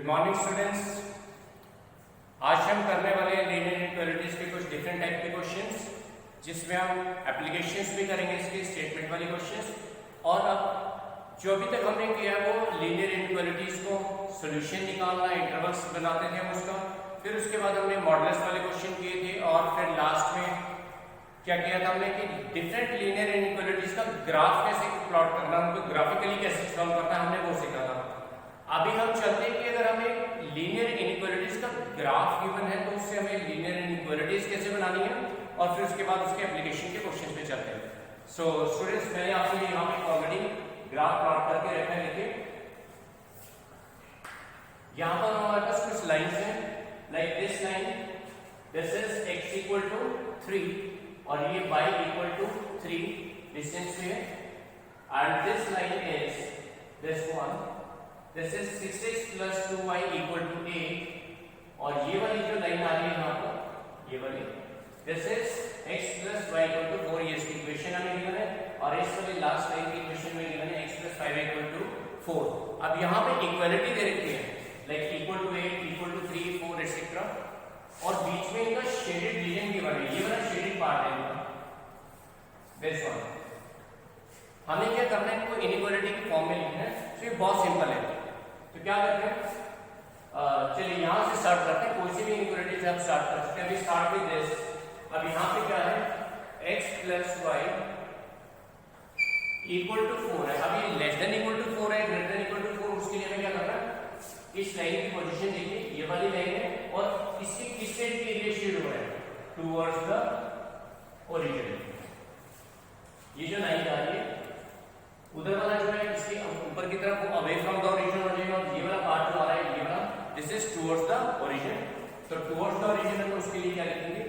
Good morning students. आज हम करने वाले हैं लीनियर इनइक्वालिटीज के कुछ डिफरेंट टाइप के क्वेश्चंस, जिसमें हम एप्लीकेशंस भी करेंगे इसके स्टेटमेंट वाले क्वेश्चंस। और अब जो अभी तक हमने किया वो लीनियर इनइक्वालिटीज को सॉल्यूशन निकालना, इंटरवल्स बनाते थे हम उसका। फिर उसके बाद हमने मॉडुलस वाले क्वेश्चन किए थे और फिर लास्ट में क्या किया था हमने कि डिफरेंट लीनियर इनइक्वालिटीज का ग्राफ कैसे प्लॉट करना, उनको ग्राफिकली कैसे सॉल्व करना, हमने वो सीखा था। अभी हम चलते हैं कि अगर हमें लीनियर इनइक्वालिटीज का ग्राफ गिवन है तो उससे हमें लीनियर इनइक्वालिटीज कैसे बनानी है, और फिर उसके बाद उसके एप्लीकेशन के क्वेश्चन पे चलते हैं। सो स्टूडेंट्स, मैंने आपके लिए यहाँ पे ऑलरेडी ग्राफ प्लॉट करके रखा है। देखिए यहाँ पर हमारे पास कुछ लाइंस हैं, like this line, this is x equal to 3 और ये y इक्वल टू 3 डिस्टेंस पे है। And this line is this one, this is 6x plus 2y equal to 8। और ये वाली जो लाइन आ रही है यहाँ पर, ये वाली, this is x plus y equal to 4, ये इसकी इक्वेशन हमें गिवन है। और इस वाली लास्ट लाइन की इक्वेशन में गिवन है x प्लस 5 इक्वल टू 4। अब यहाँ पे इक्वालिटी दे रखी है, like equal to 8 equal to 3 4 etcetera, और बीच में इनका शेडेड रीजन गिवन है, ये वाला शेडेड पार्ट है इनका, दिस वन। हमें क्या करना है, इनको इनइक्वालिटी की फॉर्म में लिखना है। तो ये बहुत सिंपल है। तो क्या करते हैं, चलिए यहां से स्टार्ट करते हैं। कोई सी भी इनइक्वालिटी से हम स्टार्ट कर सकते हैं। अभी स्टार्ट विद दिस। अब यहां पे क्या है, x plus Y equal to 4 है। अभी लेस देन इक्वल टू 4 है, ग्रेटर देन इक्वल टू 4, उसके लिए हमें क्या करना है, इस लाइन की पोजीशन देखिए, ये वाली लाइन है और इसके किस साइड की एरिया शेड हो रहा है, टुवर्ड्स द ओरिजिन। ये जो लाइन आ रही है उधर वाला जो है, इसके ऊपर की तरफ वो अवे फ्रॉम द ओरिजिन हो जाएगा, और ये वाला पार्ट जो आ रहा है, ये वाला, this is towards the origin. तो टुवर्ड्स द ओरिजिन है तो उसके लिए क्या लिखेंगे,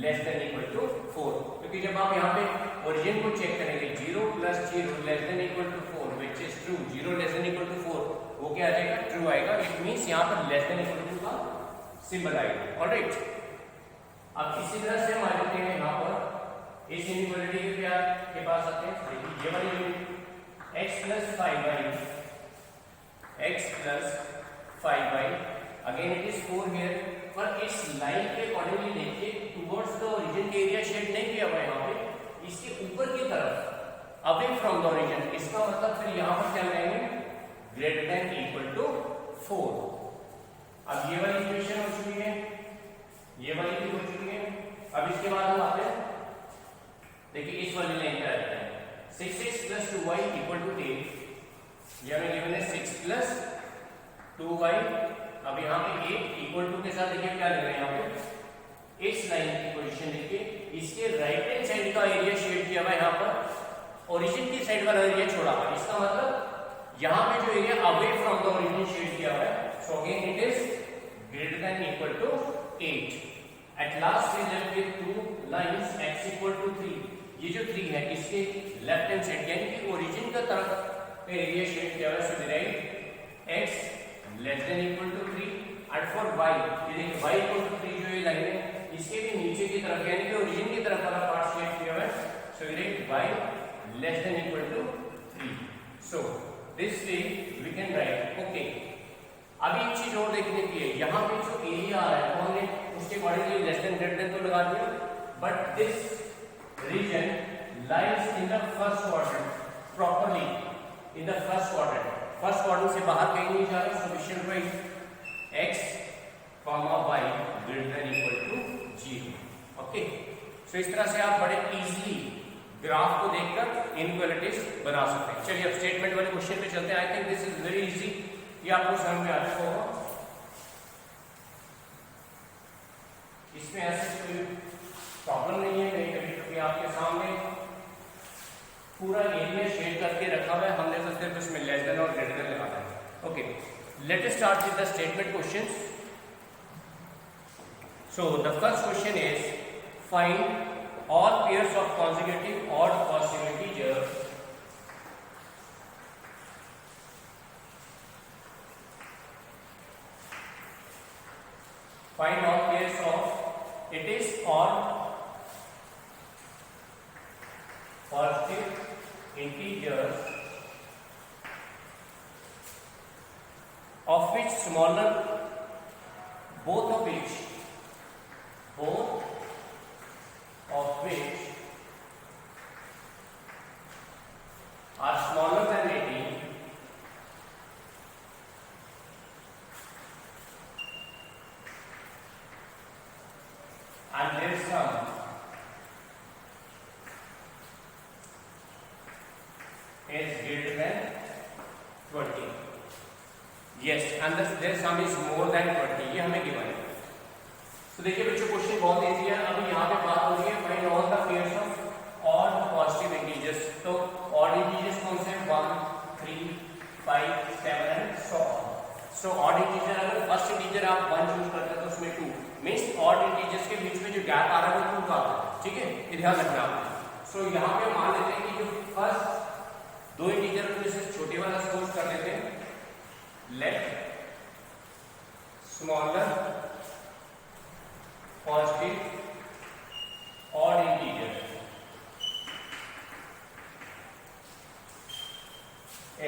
लेस देन इक्वल टू 4, क्योंकि जब आप यहाँ पे ओरिजिन को चेक करेंगे, 0 plus 0 less than equal to 4 which is true, 0 less than equal to 4, वो क्या आ जाएगा, ट्रू आएगा। इट मींस यहाँ पर लेस देन इक्वल टू का सिंबल आएगा। ऑलराइट, अब इसी तरह से हम आ जाते हैं यहाँ पर इस इनइक्वालिटी के पास आते हैं। देखिए ये वाली x plus 5y, x plus 5y, again it is 4 here. पर इस लाइन के अकॉर्डिंगली देखिए, टुवर्ड्स द ओरिजिन के एरिया शेड नहीं किया हुआ है यहाँ पे, इसके ऊपर की तरफ अवे फ्रॉम द ओरिजिन। इसका मतलब फिर यहाँ पर क्या लगाएंगे, ग्रेटर देन इक्वल टू 4। अब ये वाली इक्वेशन हो चुकी है, ये वाली भी हो चुकी है। अब इसके बाद हम आते हैं, देखिए इस वाली लाइन पे आ जाते हैं, 6x plus 2y equal to 8। ये हमें गिवन है 6 प्लस 2y। अब यहाँ पे 8 इक्वल टू के साथ देखिए क्या लिख रहे हैं यहाँ पे, इस लाइन की पोजीशन देखिए, इसके राइट हैंड साइड का एरिया शेड किया हुआ है यहाँ पर, ओरिजिन की साइड वाला एरिया छोड़ा हुआ है। इसका मतलब यहाँ पे जो area away from the origin shade किया हुआ है, so again it is greater than equal to 8। At last we left with two lines, x equal to 3। ये जो 3 है इसके लेफ्ट हैंड साइड यानी कि ओरिजिन का तरफ एरिया शेड किया हुआ है, so write x less than equal to 3। And for y, ये देखिए y इक्वल टू 3 जो ये लाइन है, इसके भी नीचे की तरफ यानी कि ओरिजिन की तरफ वाला पार्ट शेड किया हुआ है, so write y less than equal to 3। So this way we can write. Okay, अभी एक चीज और देखने की है, यहाँ पे जो एरिया आ रहा है वो हमने उसके accordingly less than greater than तो लगा दिया, but this region lies in the first quadrant, properly in the first quadrant। first quadrant से बाहर कहीं नहीं जा रहा, so we should write x comma y greater than equal to 0। okay, so इस तरह से आप बड़े easily ग्राफ को देखकर इनइक्वालिटीज बना सकते हैं। चलिए अब स्टेटमेंट वाले क्वेश्चन पे चलते हैं। I think this is very easy, ये आपको समझ में आ चुका होगा। इसमें ऐसे कोई प्रॉब्लम नहीं है, कहीं कभी कभी आपके सामने पूरा एरिया शेड करके रखा हुआ है, हमने तो सिर्फ उसमें लेस देन और ग्रेटर देन लगाना है। Okay, let us start with the statement questions. So the first question is find all pairs of consecutive odd positive integers find all pairs of, it is odd positive integers of which smaller, both of which are smaller than 18 and their sum is greater than 20. Yes, and their sum is more than 20. ये हमें given है. तो देखिए बच्चों, question बहुत easy है. अभी यहाँ पे बात हो रही है find all the pairs of odd positive integers. तो ऑड इंटीजर्स कौन से हैं? 1, 3, 5, 7 and so on. So odd integer, अगर फर्स्ट इंटीजर आप 1 चूज करते हैं तो उसमें 2 मींस ऑड इंटीजर्स के बीच में जो गैप आ रहा है वो 2 का आता है. ठीक है, ये ध्यान रखना आपने. सो यहाँ पे मान लेते हैं कि जो फर्स्ट 2 इंटीजर में से छोटे वाला सोच कर लेते हैं. Let smaller positive odd integer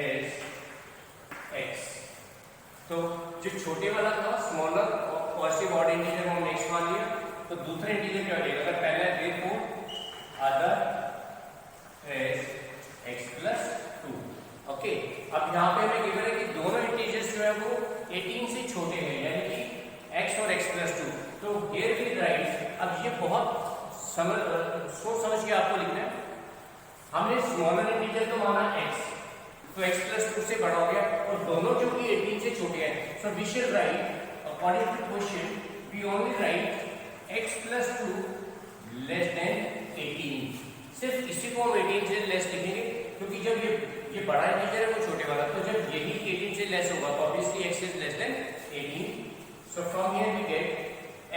is x. तो जो छोटे वाला था स्मॉलर पॉजिटिव ऑड इंटीजर हम नेक्स्ट मान लिया. तो दूसरा इंटीजर क्या हो जाएगा? अगर पहला है therefore other is x plus 2. Okay, अब यहाँ पे हमें गिवन है कि दोनों इंटीजर्स जो है वो 18 से छोटे हैं, यानी कि x और x प्लस 2. तो हियर वी राइट, अब ये बहुत सोच समझ के आपको लिखना है. हमने स्मॉलर इंटीजर तो माना x, तो x प्लस 2 से बड़ा हो गया और दोनों जो कि 18 से छोटे हैं. So we shall write according to question we only write x plus 2 less than 18. सिर्फ इसी को हम 18 से लेस लिखेंगे, क्योंकि जब ये बड़ा इंटीजर है वो छोटे वाला, तो जब यही 18 से लेस होगा तो obviously x is less than 18. So from here we get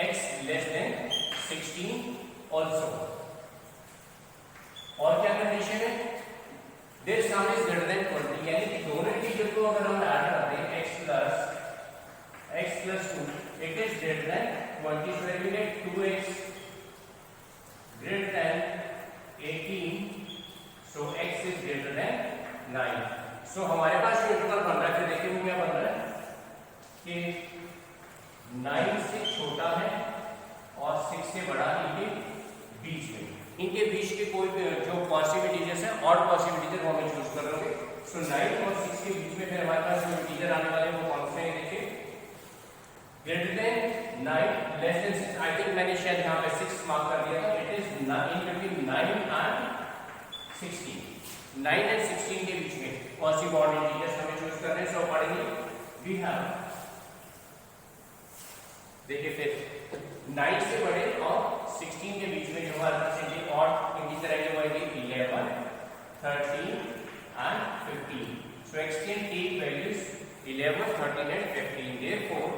x less than 16 also. और क्या कंडीशन है? Their sum is greater than 20, यानी कि दोनों इंटीजर को अगर हम ऐड करते हैं x plus 2 it is greater than 20. So we get 2x greater than 18. So x is greater than 9. So हमारे पास जो इंटरवल बन रहा है, फिर देखिए वो क्या बन रहा है कि 9 से छोटा है और 6 से बड़ा इनके बीच में. इनके बीच के कोई जो पॉजिटिव इंटीजर्स है, ऑड पॉजिटिव इंटीजर वो हमें चूज कर लोगे. सो 9 और 6 के बीच में फिर हमारे पास जो इंटीजर आने वाले हैं वो कौन से हैं? देखिए, greater than 9 less than 6. I think मैंने शायद यहाँ पे 6 मार्क कर दिया था. It is in between 9 and 16. 9 and 16 के बीच में पॉजिटिव ऑड इंटीजर्स हमें चूज करने हैं. सो अकॉर्डिंगली वी हैव, देखिए फिर 9 से बड़े और 16 के बीच में जो हमारे पास ऑड इंटीजर है वो है 11, 13 and 15. So x can take values 11, 13 and 15. Therefore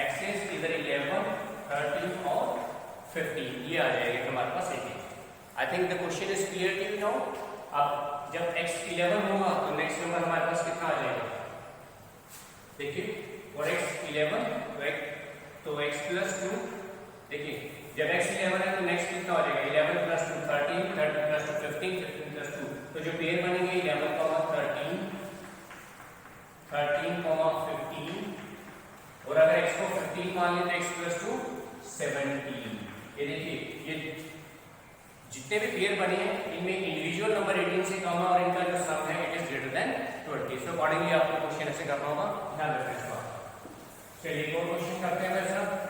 x is either 11, 13 or 15. ये आ जाएगा हमारे पास 18. I think the question is clear to you now. अब जब x 11 होगा तो नेक्स्ट नंबर हमारे पास कितना आ जाएगा? देखिए, और x 11 तो x प्लस 2. देखिए, जब x 11 है तो नेक्स्ट कितना हो जाएगा? 11 प्लस 2 13, 13 प्लस 2 15, 15 प्लस 2. तो जो पेयर बनेंगे 11, 13, 13, 15. और अगर x को 15 मान लें तो x प्लस 2 17. ये देखिए, ये जितने भी पेयर बने हैं इनमें इंडिविजुअल नंबर 18 से कम है और इनका जो सम है it is greater than 20. So accordingly आपको क्वेश्चन ऐसे करना होगा. ध्यान रखना इस बात. चलिए एक और क्वेश्चन करते हैं मेरे साथ.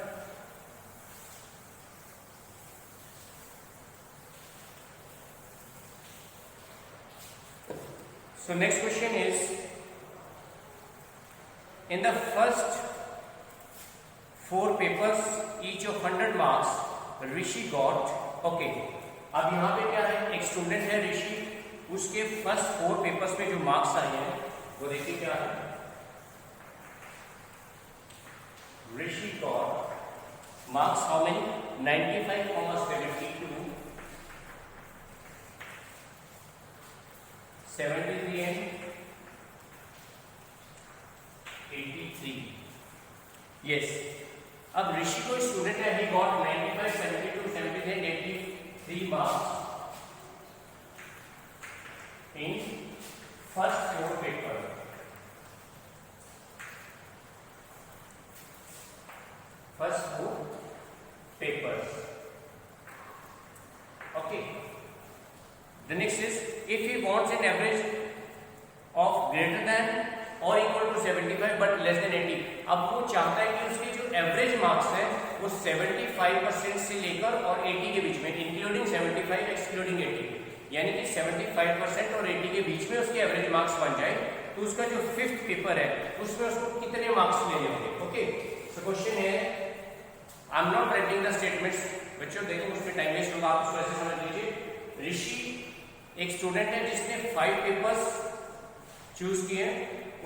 So next question is, in the first 4 papers each of 100 marks Rishi got. Okay, अब यहाँ पे क्या है? एक स्टूडेंट है ऋषि, उसके फर्स्ट 4 पेपर्स में जो मार्क्स आए हैं वो देखिए क्या है. ऋषि got marks how many? 95, 72, 73 and 83. Yes. अब ऋषि को स्टूडेंट है, he got 95, 72, 73 and 83 marks in first 4 paper. Okay. The next is if he wants an average of greater than or equal to 75 but less than 80. अब वो चाहता है कि उसके जो एवरेज मार्क्स है वो 75% से लेकर और 80 के बीच में, इंक्लूडिंग 75 एक्सक्लूडिंग 80, यानी कि 75% और 80 के बीच में उसके एवरेज मार्क्स बन जाए तो उसका जो फिफ्थ पेपर है उसमें उसको कितने मार्क्स लेने होंगे. ओके, सो क्वेश्चन है, आई am not writing the statements. बच्चों देखो उसमें टाइम वेस्ट होगा, आप उसको ऐसे समझ लीजिए. ऋषि एक स्टूडेंट है जिसने 5 पेपर्स चूज किए,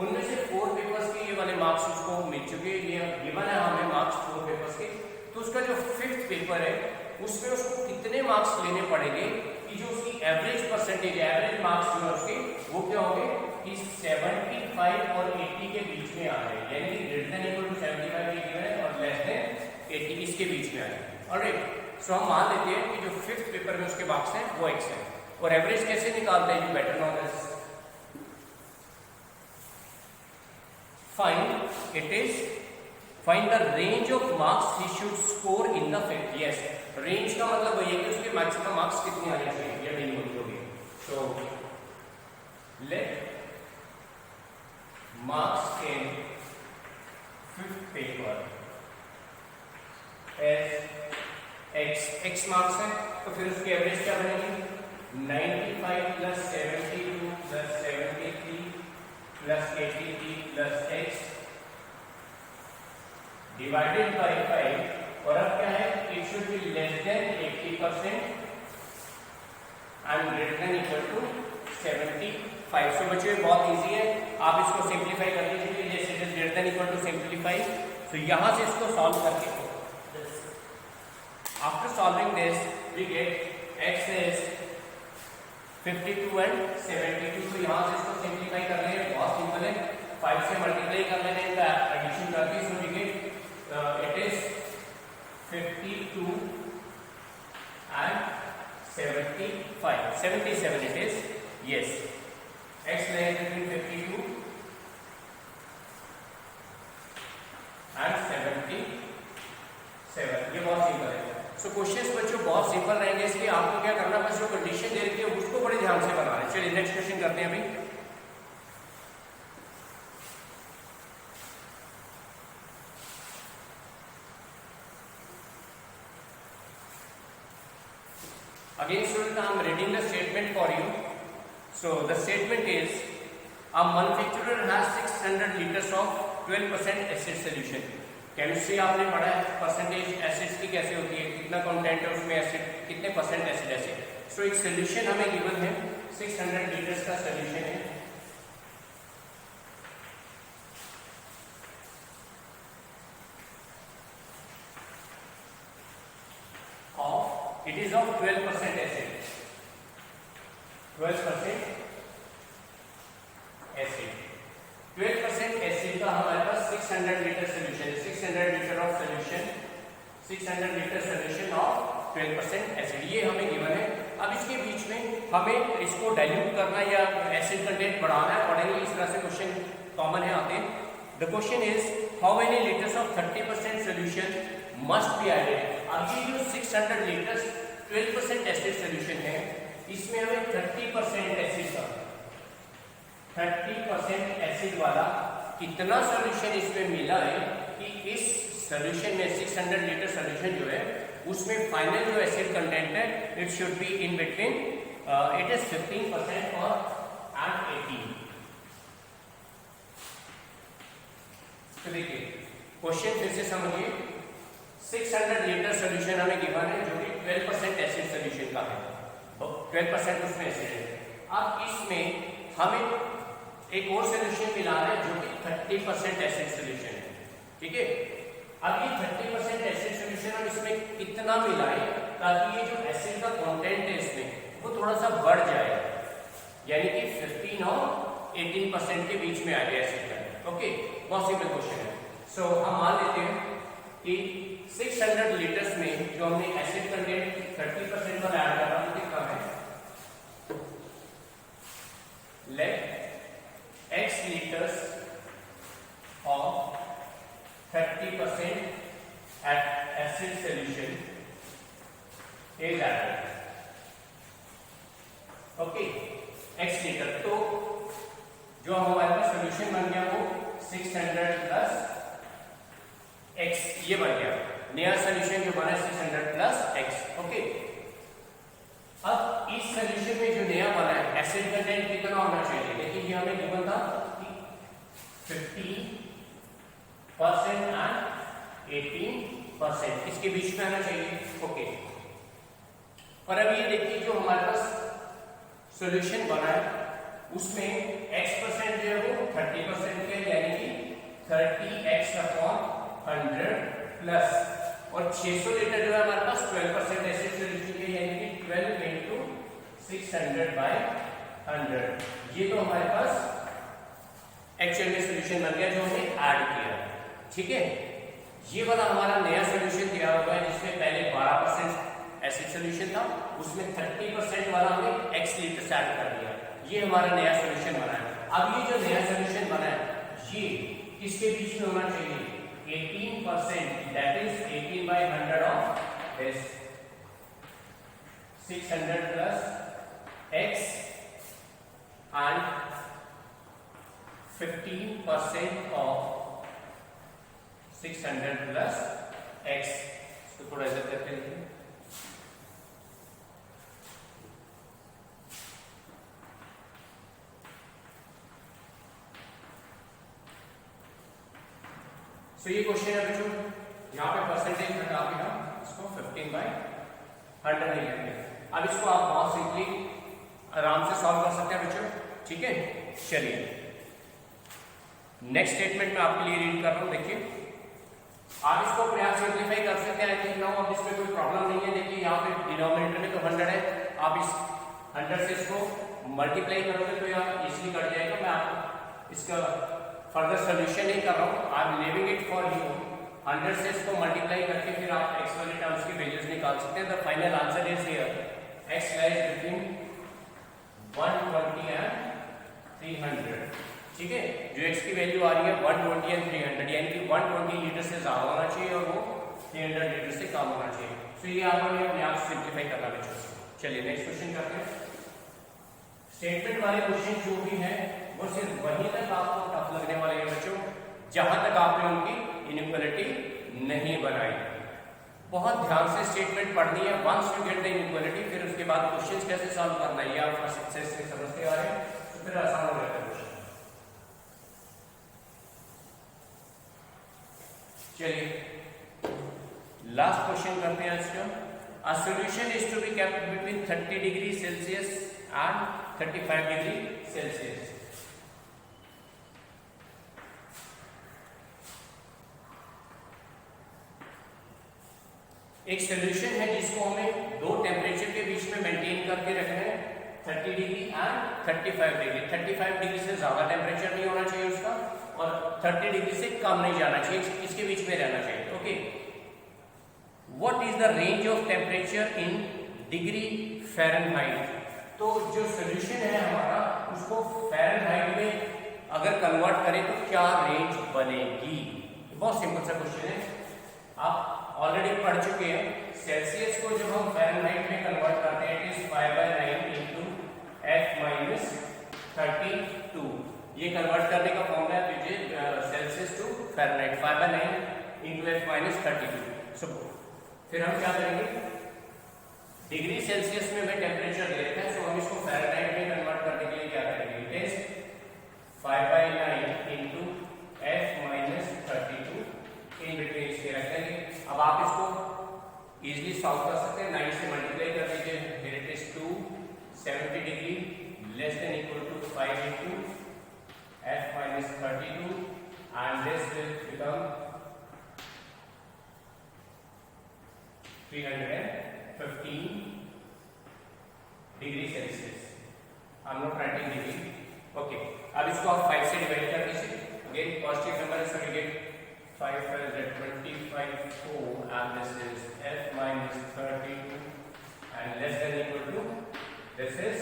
उनमें से 4 पेपर्स के ये वाले मार्क्स उसको मिल चुके. ये गिवन है हमें मार्क्स 4 पेपर्स के. तो उसका जो फिफ्थ पेपर है उसमें उसको कितने मार्क्स लेने पड़ेंगे कि जो उसकी एवरेज परसेंटेज, एवरेज मार्क्स जो है उसके वो क्या होंगे कि 75 और 80 के बीच में आ रहे हैं, यानी कि ग्रेटर देन इक्वल टू 75 ये गिवन है और लेस देन 80 इसके बीच में आ रहे हैं. ऑलराइट, सो हम मान लेते हैं कि जो फिफ्थ पेपर में उसके मार्क्स हैं वो x है. और एवरेज कैसे निकालते हैं, you better know this. Find the range of marks he should score in the fifth. Yes, range का मतलब वही है कि उसके मैक्सिमम मार्क्स कितने आने चाहिए या मिनिमम जो भी. So let marks in fifth paper as x marks है, तो फिर उसकी एवरेज क्या बनेगी, 95 plus 72 plus 73 plus 83 plus x divided by 5. और अब क्या है, it should be less than 80% and greater than equal to 75. So बच्चों ये बहुत इजी है, आप इसको सिंप्लीफाई कर लीजिए. जैसे it is greater than equal to simplify, तो यहां से इसको सॉल्व करके after solving this we get x is 52 and 72. तो यहां से इसको सिंप्लीफाई कर रहे हैं, बहुत सिंपल है. 5 से मल्टीप्लाई कर लेते हैं, इनका एडिशन करके, so we get it is 52 and 77 it is. Yes, x lies between 52 and 77. ये बहुत सिंपल है. सो क्वेश्चंस बच्चों बहुत सिंपल रहेंगे, इसलिए आपको क्या करना, बस जो कंडीशन दे रखी है उसको बड़े ध्यान से बनाना है. चलिए नेक्स्ट क्वेश्चन करते हैं अभी. Again student, I am reading the statement for you. So the statement is, a manufacturer has 600 liters of 12% acid solution. Chemistry आपने पढ़ा है, परसेंटेज एसिड्स की कैसे होती है, कितना कंटेंट है उसमें एसिड, कितने परसेंट एसिड है. सो एक सोल्यूशन हमें गिवन है, 600 लीटर्स का सोल्यूशन है. It is of 12% acid. 12% acid. 12% acid का हमारे पास 600 लीटर सोल्यूशन है. 600 litre of solution, 600 litre solution of 12% acid, ये हमें गिवन है. अब इसके बीच में हमें इसको डाइल्यूट करना या एसिड कंटेंट बढ़ाना है, पढ़ेंगे. इस तरह से क्वेश्चन कॉमन है आते हैं. The question is how many litres of 30% solution must be added. अब ये जो 600 लीटर्स 12% एसिड सोल्यूशन है, इसमें हमें 30% एसिड का, 30% एसिड वाला कितना सोल्यूशन इसमें मिला है कि इस सोल्यूशन में 600 लीटर सोल्यूशन जो है उसमें फाइनल जो एसिड कंटेंट है it should be in between, it is 15% और 18. तो देखिए क्वेश्चन फिर से समझिए. 600 लीटर सोल्यूशन हमें गिवन है जो कि 12% एसिड सोल्यूशन का है, 12% उसमें एसिड है. अब इसमें हमें एक और सोल्यूशन मिलाना है जो कि 30% एसिड सोल्यूशन है. ठीक है, अब ये 30% एसिड सोल्यूशन हम इसमें कितना मिलाएं ताकि ये जो एसिड का कंटेंट है इसमें वो थोड़ा सा बढ़ जाए, यानी कि 15 और 18% के बीच में आ जाए एसिड का. ओके, बहुत सिंपल क्वेश्चन है. सो हम मान लेते हैं कि 600 लीटर्स में जो हमने एसिड कंटेंट 30% पर ऐड करा वो कितना है, let x liters of 30% acid solution is added. Okay x litre. तो जो हमारे पास सोल्यूशन बन गया वो 600 प्लस x ये बन गया नया सोल्यूशन जो बना 600 प्लस x। ओके अब इस सोल्यूशन में जो नया बना है एसिड कंटेंट कितना होना चाहिए? देखिए ये हमें गिवन था कि 50% एंड 18% इसके बीच में आना चाहिए। ओके और अब ये देखिए जो हमारे पास सॉल्यूशन बना है उसमें x% जो है वो 30% के यानी कि 30x/100 प्लस और 600 लीटर जो है हमारे पास 12% एसिड सॉल्यूशन के यानी कि 12 into 600/100। ये तो हमारे पास एक्चुअल में सॉल्यूशन बन गया जो हमने ऐड किया। ठीक है ये वाला हमारा नया सॉल्यूशन तैयार हुआ है जिसमें पहले 12% एसिड सॉल्यूशन था उसमें 30% वाला हमने x लीटर से ऐड कर दिया। ये हमारा नया सॉल्यूशन बना है। अब ये जो नया सॉल्यूशन बना है ये किसके बीच में होना चाहिए? 18% that is 18/100 of this 600 plus x and 15% of 600 plus x। इसको थोड़ा इधर करके लिखिए। सो ये क्वेश्चन है बच्चों यहाँ पे परसेंटेज हटा के हम इसको 15/100 नहीं लेंगे। अब इसको आप बहुत सिंपली आराम से सॉल्व कर सकते हैं बच्चों। ठीक है चलिए नेक्स्ट स्टेटमेंट में आपके लिए रीड कर रहा हूँ। देखिए आप इसको अपने आप सिंप्लीफाई कर सकते हैं। आई थिंक नाउ अब इसमें कोई प्रॉब्लम नहीं है। देखिए यहाँ पे डिनोमिनेटर में तो 100 है, आप इस 100 से इसको मल्टीप्लाई करोगे तो यहाँ इजीली कट जाएगा। मैं आपको इसका फर्दर सोल्यूशन नहीं कर रहा हूँ, I am living it for you. 100 से इसको मल्टीप्लाई करके फिर आप x वाले टर्म्स की वैल्यूज निकाल सकते हैं। The final answer is here x lies between 120 and 300। ठीक है जो x की वैल्यू आ रही है 120 एंड 300 यानी कि 120 लीटर से ज्यादा होना चाहिए और वो 300 लीटर से कम होना चाहिए। तो ये आपने अपने आप सिंप्लीफाई करना बच्चों। चलिए नेक्स्ट क्वेश्चन करते हैं। स्टेटमेंट वाले क्वेश्चन जो भी हैं वो सिर्फ वहीं तक आपको टफ लगने वाले हैं बच्चों जहां तक आपने उनकी इनइक्वालिटी नहीं बनाई। बहुत ध्यान से स्टेटमेंट पढ़नी है। Once you get the inequality फिर उसके बाद क्वेश्चंस कैसे सॉल्व करना है ये आप सक्सेस से समझते आ रहे हैं तो फिर आसान हो जाता है क्वेश्चन। चलिए लास्ट क्वेश्चन करते हैं इसका। A solution is to be kept between 30 degree Celsius and 35 degree Celsius. एक सॉल्यूशन है जिसको हमें दो टेम्परेचर के बीच में मेंटेन करके रखना है 30 डिग्री एंड 35 डिग्री। 35 डिग्री से ज्यादा टेम्परेचर नहीं होना चाहिए उसका और 30 डिग्री से कम नहीं जाना चाहिए, इसके बीच में रहना चाहिए। Okay what is the range of temperature in degree Fahrenheit? तो जो सॉल्यूशन है हमारा उसको फ़ारेनहाइट में अगर कन्वर्ट करें तो क्या रेंज बनेगी? बहुत सिंपल सा क्वेश्चन है, आप ऑलरेडी पढ़ चुके हैं। सेल्सियस को जब हम फ़ारेनहाइट में कन्वर्ट करते हैं इट इज 5/9 into F-32। ये कन्वर्ट करने का फॉर्मूला है Celsius to Fahrenheit 5/9 into F-32। सो फिर हम क्या करेंगे डिग्री सेल्सियस में हमें टेम्परेचर दे रखा है सो हम इसको फ़ारेनहाइट में कन्वर्ट करने के लिए क्या करेंगे it is 5/9 into F-32 in between इसके रख देंगे। अब आप इसको इजीली सॉल्व कर सकते हैं। 9 से मल्टीप्लाई कर दीजिए फिर it is 270 degree less than equal to 5 into F-32 and this will become 315 degree Celsius. I am not writing degree. Okay अब इसको आप 5 से डिवाइड कर दीजिए। Again positive number is going to get 5 5 is 25 4 and this is F-32 and less than equal to this is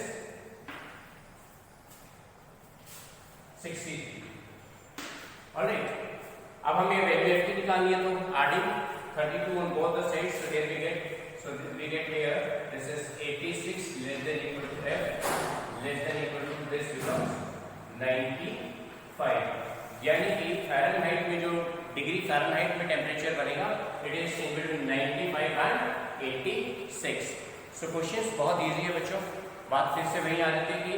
63। Alright अब हमें value f की निकालनी है तो adding 32 on both the sides so here we get here this is 86 less than equal to F 95, यानी कि Fahrenheit में जो डिग्री फ़ारेनहाइट में टेम्परेचर बनेगा it is in between 95 and 86. So questions बहुत इजी है बच्चों. बात फिर से वही आ रही थी कि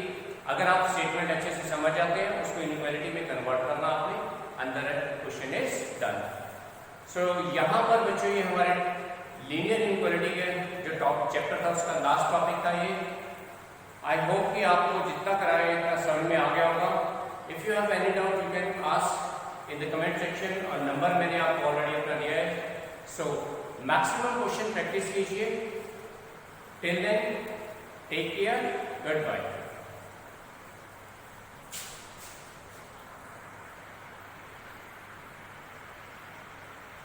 अगर आप स्टेटमेंट अच्छे से समझ जाते हैं उसको इनइक्वालिटी में कन्वर्ट करना आपने, अंदर क्वेश्चन इज डन. सो यहाँ पर बच्चों ये हमारे लीनियर इनइक्वालिटी के जो टॉप चैप्टर था उसका लास्ट टॉपिक था ये. आई होप कि आपको जितना कराया इतना समझ में आ गया होगा. If you have any doubt you can ask in the comment section, और नंबर मैंने आपको ऑलरेडी अपना दिया है. सो मैक्सिमम क्वेश्चन प्रैक्टिस कीजिए. Till then take care, good bye.